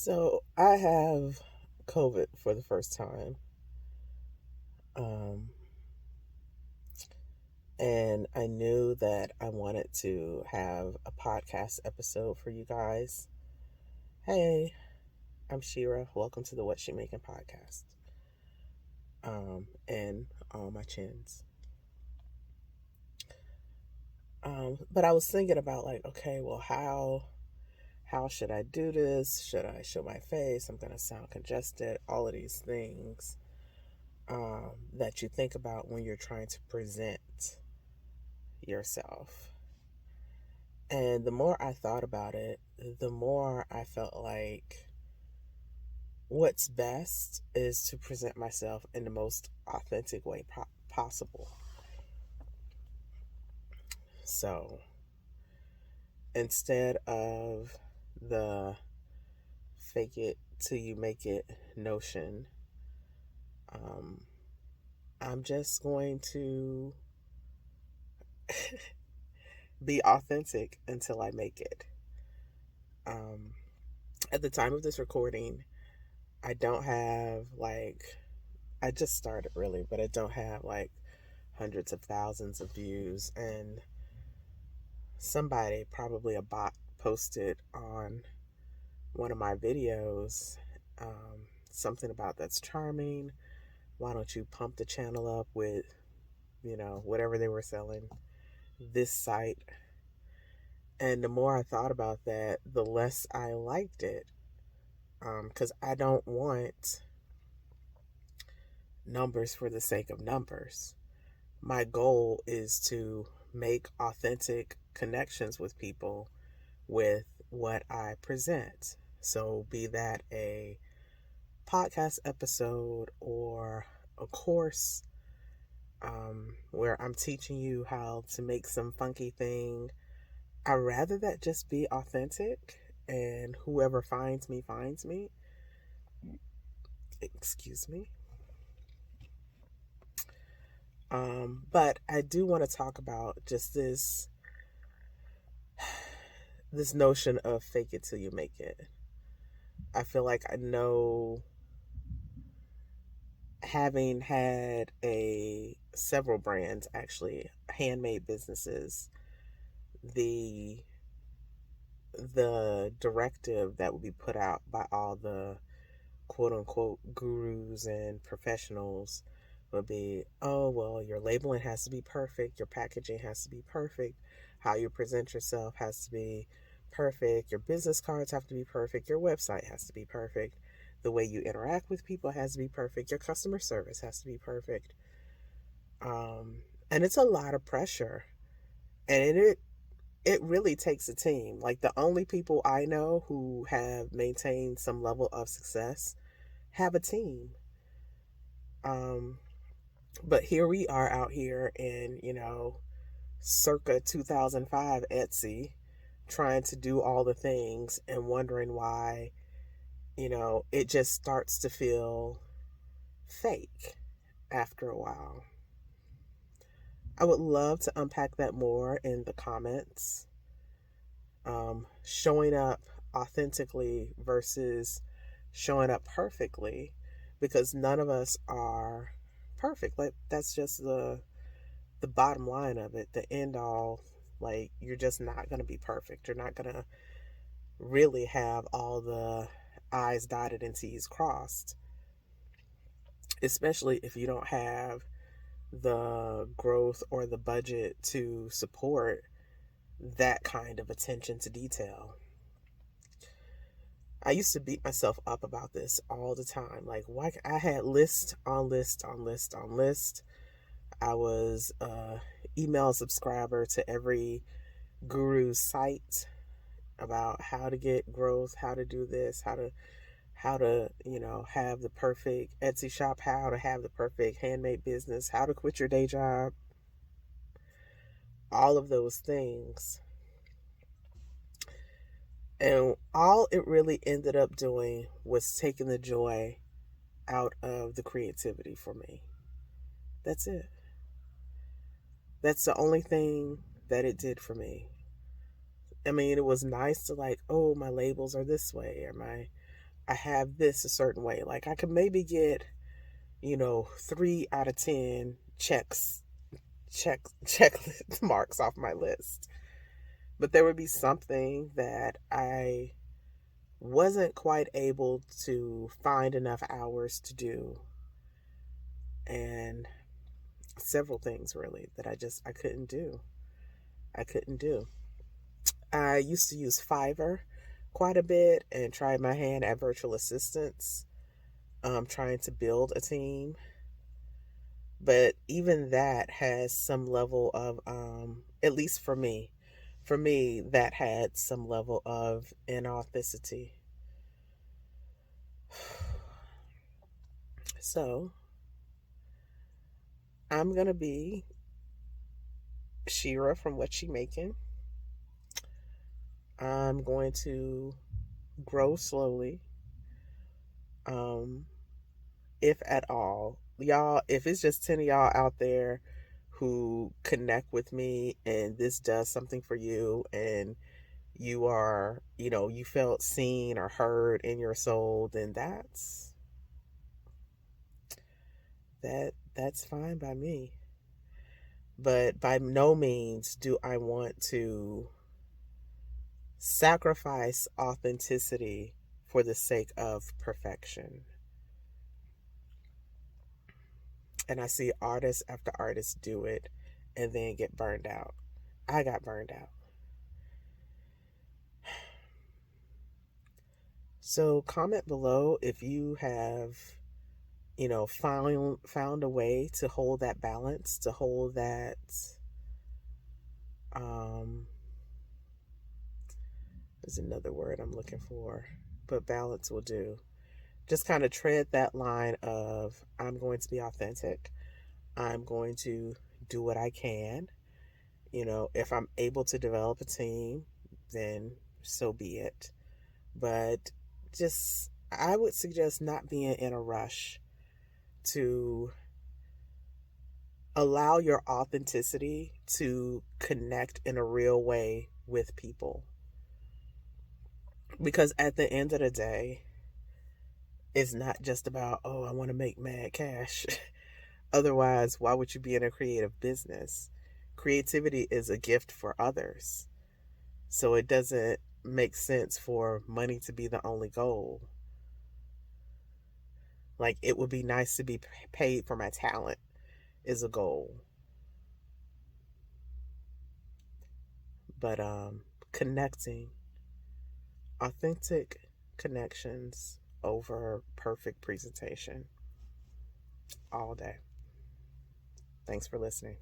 So I have COVID for the first time. Um, and I knew that I wanted to have a podcast episode for you guys. Hey, I'm Shira. Welcome to the What She Making podcast. And all my chins. But I was thinking about like, okay, well, how should I do this? Should I show my face? I'm gonna sound congested. All of these things that you think about when you're trying to present yourself. And the more I thought about it, the more I felt like what's best is to present myself in the most authentic way possible. So instead of the fake it till you make it notion, um, I'm just going to be authentic until I make it. Um, at the time of this recording, I don't have I just started really, but I don't have like hundreds of thousands of views. And somebody, probably a bot, posted on one of my videos something about that's charming. Why don't you pump the channel up with, whatever they were selling, this site? And the more I thought about that, the less I liked it. Because I don't want numbers for the sake of numbers. My goal is to make authentic connections with people with what I present. So, be that a podcast episode or a course where I'm teaching you how to make some funky thing, I'd rather that just be authentic and whoever finds me, finds me. Excuse me. But I do want to talk about just this notion of fake it till you make it. I feel like I know, having had a several brands, actually handmade businesses, the the directive that would be put out by all the quote unquote gurus and professionals would be, oh, well, your labeling has to be perfect, your packaging has to be perfect, how you present yourself has to be perfect, your business cards have to be perfect, your website has to be perfect, the way you interact with people has to be perfect, your customer service has to be perfect. And it's a lot of pressure. And it really takes a team. Like, the only people I know who have maintained some level of success have a team. Um, but here we are out here in, circa 2005 Etsy, trying to do all the things and wondering why, it just starts to feel fake after a while. I would love to unpack that more in the comments. Showing up authentically versus showing up perfectly, because none of us are perfect. Like, that's just the bottom line of it, the end all. Like, you're just not going to be perfect. You're not going to really have all the I's dotted and T's crossed, especially if you don't have the growth or the budget to support that kind of attention to detail. I used to beat myself up about this all the time. Like, why I had list on list on list on list. I was a email subscriber to every guru's site about how to get growth, how to do this, how to have the perfect Etsy shop, how to have the perfect handmade business, how to quit your day job, all of those things. And all it really ended up doing was taking the joy out of the creativity for me. That's it. That's the only thing that it did for me. I mean, it was nice to, like, oh, my labels are this way, or I have this a certain way. Like I could maybe get, 3 out of 10 checklist marks off my list. But there would be something that I wasn't quite able to find enough hours to do, and several things really that I couldn't do. I couldn't do. I used to use Fiverr quite a bit and tried my hand at virtual assistants, trying to build a team. But even that has some level of, at least for me, that had some level of inauthenticity. So I'm gonna be Shira from What She Making. I'm going to grow slowly, um, if at all. Y'all, if it's just 10 of y'all out there who connect with me and this does something for you, and you are, you felt seen or heard in your soul, then that's fine by me. But by no means do I want to sacrifice authenticity for the sake of perfection. And I see artists after artists do it and then get burned out. I got burned out. So comment below if you have, found a way to hold that balance, to hold that, um there's another word I'm looking for, but balance will do. Just kind of tread that line of, I'm going to be authentic. I'm going to do what I can. If I'm able to develop a team, then so be it. But just, I would suggest not being in a rush to allow your authenticity to connect in a real way with people. Because at the end of the day, it's not just about, oh, I want to make mad cash. Otherwise, why would you be in a creative business? Creativity is a gift for others. So it doesn't make sense for money to be the only goal. Like, it would be nice to be paid for my talent, is a goal. But connecting, authentic connections over perfect presentation all day. Thanks for listening.